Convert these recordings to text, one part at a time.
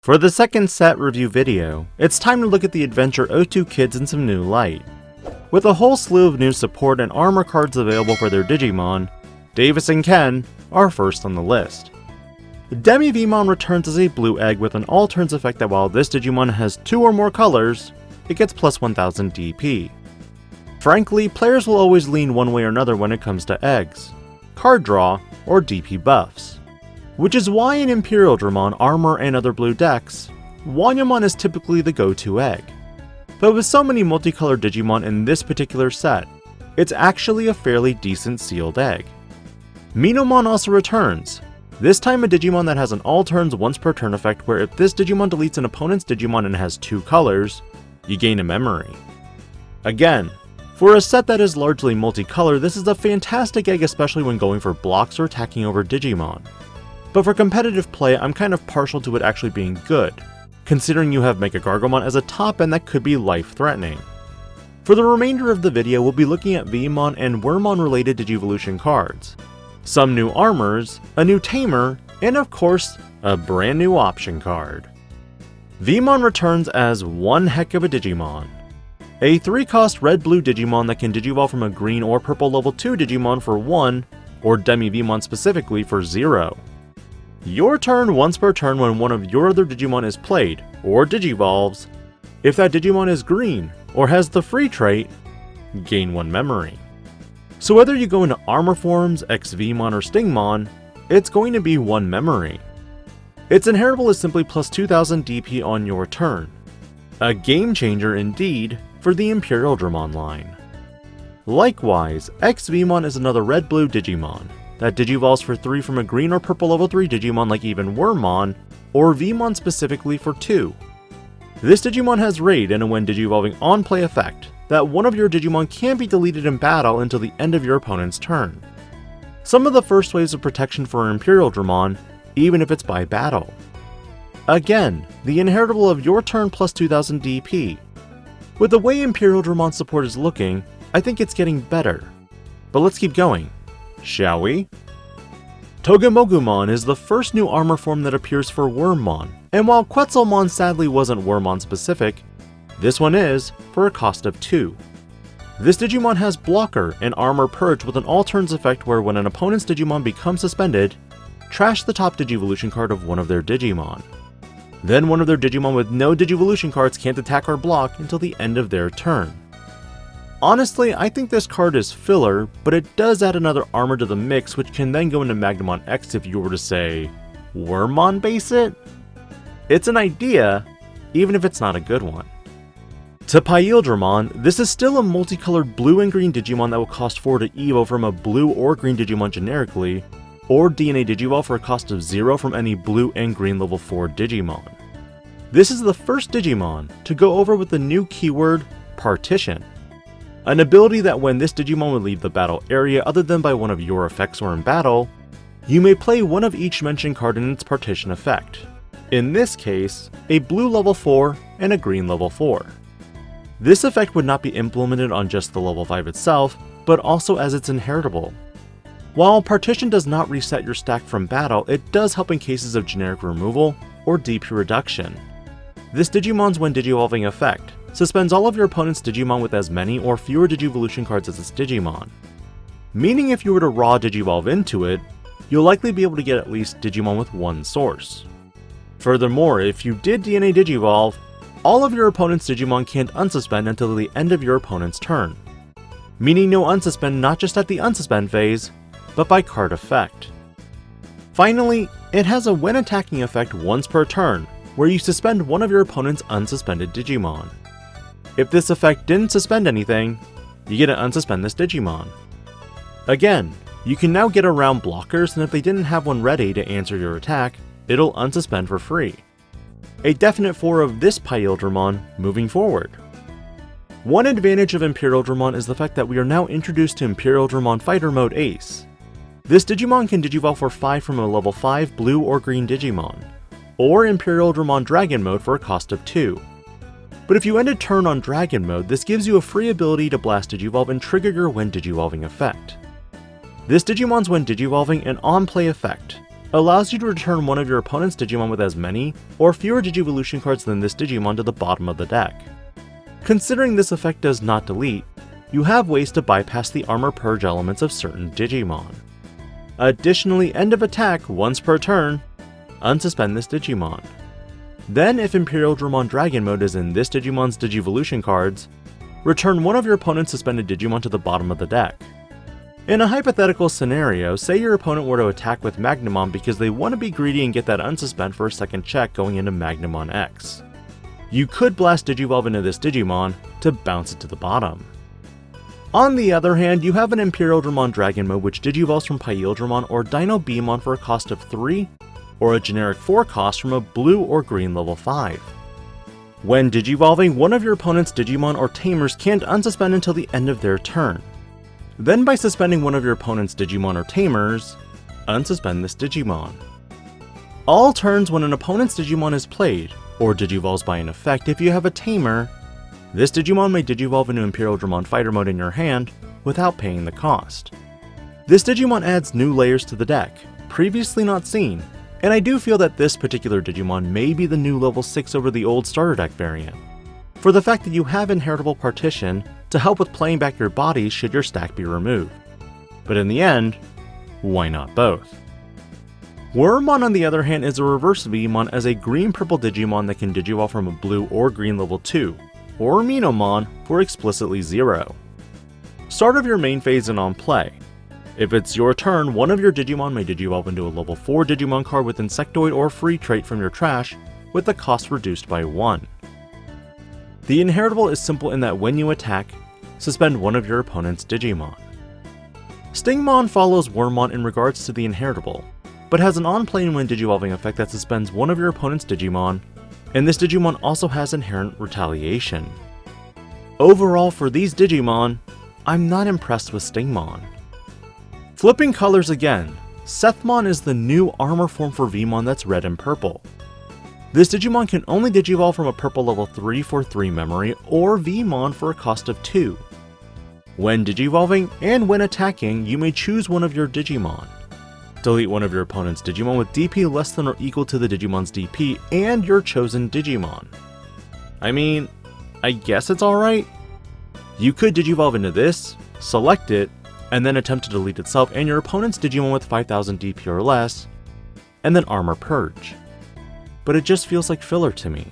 For the second set review video, it's time to look at the Adventure 02 kids in some new light. With a whole slew of new support and armor cards available for their Digimon, Davis and Ken are first on the list. Demi-veemon returns as a blue egg with an all-turns effect that while this Digimon has 2 or more colors, it gets plus 1000 DP. Frankly, players will always lean one way or another when it comes to eggs, card draw, or DP buffs. Which is why in Imperialdramon Armor and other blue decks, Wanyamon is typically the go-to egg. But with so many multicolored Digimon in this particular set, it's actually a fairly decent sealed egg. Minomon also returns, this time a Digimon that has an all-turns once per turn effect where if this Digimon deletes an opponent's Digimon and has 2 colors, you gain a memory. Again, for a set that is largely multicolor, this is a fantastic egg especially when going for blocks or attacking over Digimon. But for competitive play, I'm kind of partial to it actually being good, considering you have Mega Gargomon as a top end that could be life-threatening. For the remainder of the video, we'll be looking at Veemon and Wormmon related Digivolution cards, some new armors, a new tamer, and of course, a brand new option card. Veemon returns as one heck of a Digimon. A 3-cost red-blue Digimon that can Digivolve from a green or purple level 2 Digimon for 1, or Demi-veemon specifically for 0. Your turn once per turn when one of your other Digimon is played, or Digivolves. If that Digimon is green, or has the free trait, gain 1 memory. So whether you go into armor forms, exveemon, or Stingmon, it's going to be 1 memory. Its inheritable is simply plus 2000 DP on your turn. A game changer indeed for the Imperialdramon line. Likewise, exveemon is another red-blue Digimon that Digivolves for 3 from a green or purple level 3 Digimon like even Wormmon, or Veemon specifically for 2. This Digimon has Raid and a when Digivolving on play effect, that one of your Digimon can be deleted in battle until the end of your opponent's turn. Some of the first waves of protection for Imperialdramon, even if it's by battle. Again, the inheritable of your turn plus 2000 DP. With the way Imperialdramon support is looking, I think it's getting better. But let's keep going, shall we? Togemogumon is the first new armor form that appears for Wormmon, and while Quetzalmon sadly wasn't Wormmon specific, this one is, for a cost of 2. This Digimon has Blocker and Armor Purge with an all-turns effect where when an opponent's Digimon becomes suspended, trash the top Digivolution card of one of their Digimon. Then one of their Digimon with no Digivolution cards can't attack or block until the end of their turn. Honestly, I think this card is filler, but it does add another armor to the mix which can then go into Magnamon X if you were to say, Wormmon base it? It's an idea, even if it's not a good one. To Imperialdramon, this is still a multicolored blue and green Digimon that will cost 4 to Evo from a blue or green Digimon generically, or DNA Digivolve for a cost of 0 from any blue and green level 4 Digimon. This is the first Digimon to go over with the new keyword, Partition. An ability that when this Digimon would leave the battle area other than by one of your effects or in battle, you may play one of each mentioned card in its Partition effect. In this case, a blue level 4 and a green level 4. This effect would not be implemented on just the level 5 itself, but also as its inheritable. While Partition does not reset your stack from battle, it does help in cases of generic removal or DP reduction. This Digimon's when Digivolving effect suspends all of your opponent's Digimon with as many or fewer Digivolution cards as its Digimon. Meaning if you were to raw Digivolve into it, you'll likely be able to get at least Digimon with 1 source. Furthermore, if you did DNA Digivolve, all of your opponent's Digimon can't unsuspend until the end of your opponent's turn. Meaning no unsuspend not just at the unsuspend phase, but by card effect. Finally, it has a when attacking effect once per turn, where you suspend one of your opponent's unsuspended Digimon. If this effect didn't suspend anything, you get to unsuspend this Digimon. Again, you can now get around blockers, and if they didn't have one ready to answer your attack, it'll unsuspend for free. A definite 4 of this Imperialdramon moving forward. One advantage of Imperialdramon is the fact that we are now introduced to Imperialdramon Fighter Mode Ace. This Digimon can Digivolve for 5 from a level 5 blue or green Digimon, or Imperialdramon Dragon Mode for a cost of 2. But if you end a turn on Dragon Mode, this gives you a free ability to blast Digivolve and trigger your when Digivolving effect. This Digimon's when Digivolving an on-play effect, allows you to return one of your opponent's Digimon with as many or fewer Digivolution cards than this Digimon to the bottom of the deck. Considering this effect does not delete, you have ways to bypass the armor purge elements of certain Digimon. Additionally, end of attack once per turn, unsuspend this Digimon. Then, if Imperialdramon Dragon mode is in this Digimon's Digivolution cards, return one of your opponent's suspended Digimon to the bottom of the deck. In a hypothetical scenario, say your opponent were to attack with Magnamon because they want to be greedy and get that unsuspend for a second check going into Magnamon X. You could blast Digivolve into this Digimon to bounce it to the bottom. On the other hand, you have an Imperialdramon Dragon mode which Digivolves from Imperialdramon or dinobeemon for a cost of 3, or a generic 4 cost from a blue or green level 5. When Digivolving, one of your opponent's Digimon or Tamers can't unsuspend until the end of their turn. Then by suspending one of your opponent's Digimon or Tamers, unsuspend this Digimon. All turns when an opponent's Digimon is played, or Digivolves by an effect if you have a Tamer, this Digimon may Digivolve into Imperialdramon Fighter mode in your hand without paying the cost. This Digimon adds new layers to the deck, previously not seen, and I do feel that this particular Digimon may be the new level 6 over the old starter deck variant, for the fact that you have Inheritable Partition to help with playing back your body should your stack be removed. But in the end, why not both? Wormmon on the other hand is a reverse veemon as a green-purple Digimon that can Digivolve from a blue or green level 2, or minomon for explicitly 0. Start of your main phase and on play. If it's your turn, one of your Digimon may Digivolve into a level 4 Digimon card with Insectoid or free trait from your trash, with the cost reduced by 1. The Inheritable is simple in that when you attack, suspend one of your opponent's Digimon. Stingmon follows Wormmon in regards to the Inheritable, but has an on-play and when Digivolving effect that suspends one of your opponent's Digimon, and this Digimon also has inherent retaliation. Overall, for these Digimon, I'm not impressed with Stingmon. Flipping colors again, Sethmon is the new armor form for Veemon that's red and purple. This Digimon can only Digivolve from a purple level 3 for 3 memory or Veemon for a cost of 2. When Digivolving and when attacking, you may choose one of your Digimon. Delete one of your opponent's Digimon with DP less than or equal to the Digimon's DP and your chosen Digimon. I mean, I guess it's alright. You could Digivolve into this, select it, and then attempt to delete itself and your opponent's Digimon with 5000 DP or less, and then Armor Purge. But it just feels like filler to me.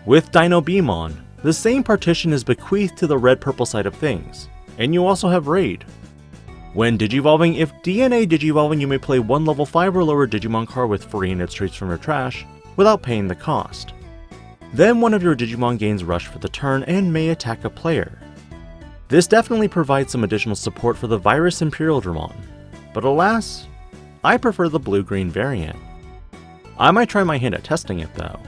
With dinobeemon, the same partition is bequeathed to the red-purple side of things, and you also have Raid. When Digivolving, if DNA Digivolving, you may play one level 5 or lower Digimon card with free and its traits from your trash, without paying the cost. Then one of your Digimon gains Rush for the turn and may attack a player. This definitely provides some additional support for the Virus Imperialdramon, but alas, I prefer the blue-green variant. I might try my hand at testing it though.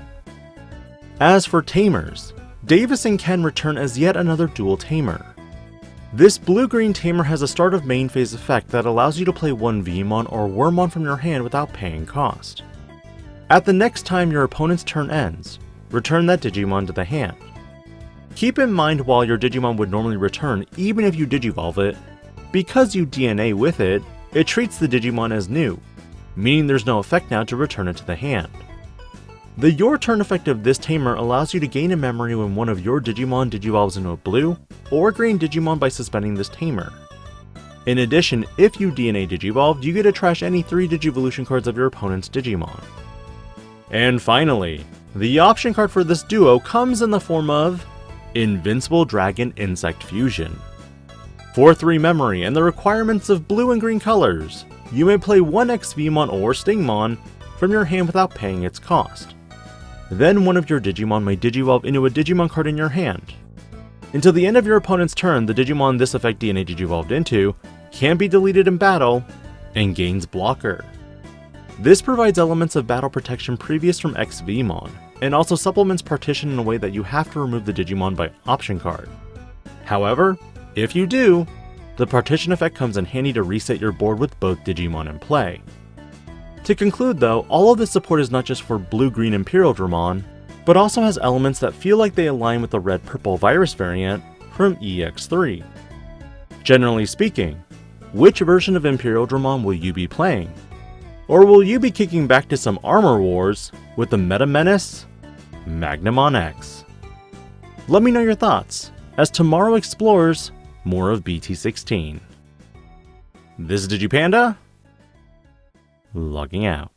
As for Tamers, Davis and Ken return as yet another dual Tamer. This blue-green Tamer has a start of main phase effect that allows you to play one Veemon or Wormmon from your hand without paying cost. At the next time your opponent's turn ends, return that Digimon to the hand. Keep in mind while your Digimon would normally return even if you Digivolve it, because you DNA with it, it treats the Digimon as new, meaning there's no effect now to return it to the hand. The Your Turn effect of this Tamer allows you to gain a memory when one of your Digimon Digivolves into a blue or green Digimon by suspending this Tamer. In addition, if you DNA Digivolved, you get to trash any 3 Digivolution cards of your opponent's Digimon. And finally, the option card for this duo comes in the form of Invincible Dragon Insect Fusion. For 3 memory and the requirements of blue and green colors, you may play one exveemon or Stingmon from your hand without paying its cost. Then one of your Digimon may Digivolve into a Digimon card in your hand. Until the end of your opponent's turn, the Digimon this effect DNA Digivolved into can be deleted in battle and gains Blocker. This provides elements of battle protection previous from exveemon, and also supplements partition in a way that you have to remove the Digimon by option card. However, if you do, the partition effect comes in handy to reset your board with both Digimon in play. To conclude though, all of this support is not just for blue-green Imperialdramon, but also has elements that feel like they align with the red-purple virus variant from EX3. Generally speaking, which version of Imperialdramon will you be playing? Or will you be kicking back to some armor wars with the meta menace, Magnamon X? Let me know your thoughts as tomorrow explores more of BT16. This is DIGI-PANDA, logging out.